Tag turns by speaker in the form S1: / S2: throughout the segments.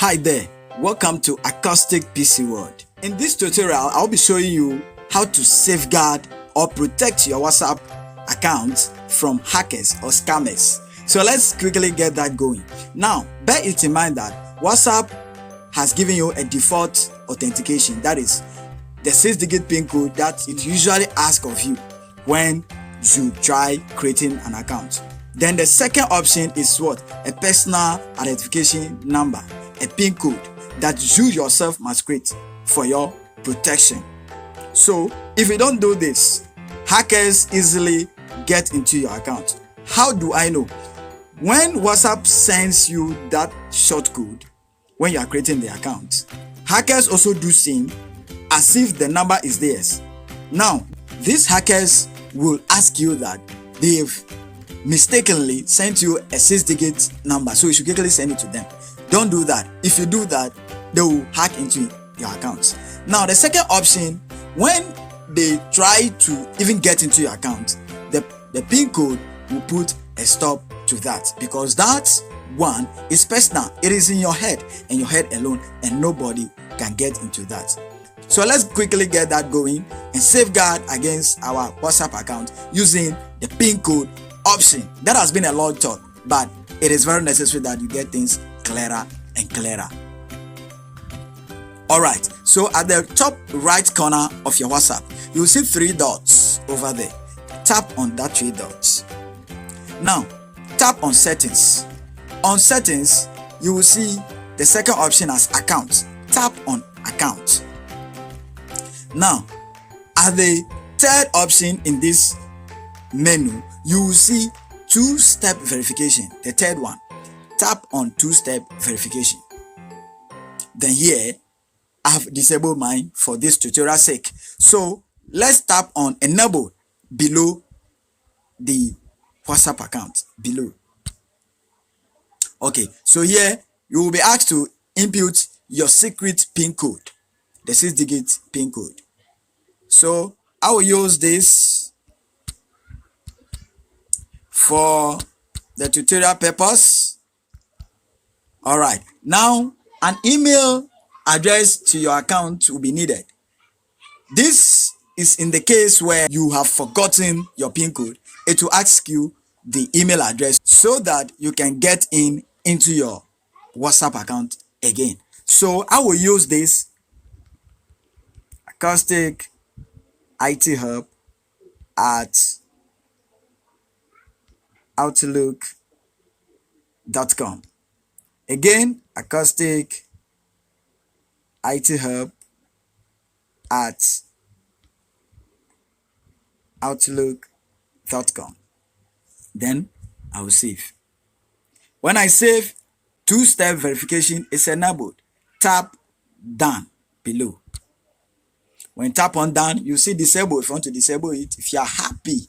S1: Hi there, welcome to Acoustic PC World. In this tutorial, I'll be showing you how to safeguard or protect your WhatsApp account from hackers or scammers. So let's quickly get that going. Now, bear it in mind that WhatsApp has given you a default authentication, that is the 6-digit PIN code that it usually asks of you when you try creating an account. Then the second option is what? A personal identification number, a PIN code that you yourself must create for your protection. So if you don't do this, hackers easily get into your account. How do I know? When WhatsApp sends you that short code when you are creating the account, hackers also do same as if the number is theirs. Now, these hackers will ask you that they've mistakenly sent you a 6-digit number, so you should quickly send it to them. Don't do that. If you do that, they will hack into your account. Now, the second option, when they try to even get into your account, the PIN code will put a stop to that, because that one is personal. It is in your head and your head alone, and nobody can get into that. So let's quickly get that going and safeguard against our WhatsApp account using the PIN code option. That has been a long talk, but it is very necessary that you get things clearer and clearer. Alright, so at the top right corner of your WhatsApp, you will see 3 dots over there. Tap on that 3 dots. Now, tap on settings. On settings, you will see the second option as account. Tap on account. Now, at the third option in this menu, you will see 2-step verification. The third one, tap on 2-step verification. Then here, I've disabled mine for this tutorial sake. So let's tap on enable below the WhatsApp account below. Okay, so here you will be asked to input your secret PIN code, the 6-digit PIN code. So I will use this for the tutorial purpose. All right, now an email address to your account will be needed. This is in the case where you have forgotten your PIN code. It will ask you the email address so that you can get into your WhatsApp account again. So I will use this AkhostiqGH at Outlook.com. Again, AkhostiqGH at Outlook.com. Then I will save. When I save, 2-step verification is enabled. Tap done below. When tap on done, you see disable. If you want to disable it, if you are happy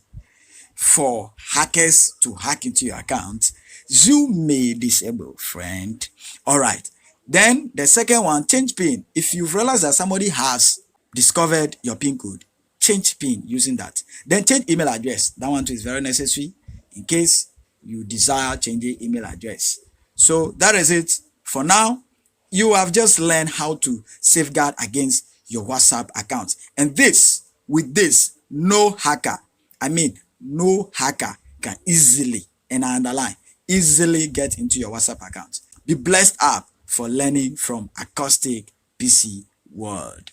S1: for hackers to hack into your account, you may disable, friend. All right. Then the second one, change PIN. If you've realized that somebody has discovered your PIN code, change PIN using that. Then change email address. That one too is very necessary in case you desire changing email address. So that is it for now. You have just learned how to safeguard against your WhatsApp account. And with this, no hacker can easily, and I underline, easily get into your WhatsApp account. Be blessed up for learning from Acoustic PC World.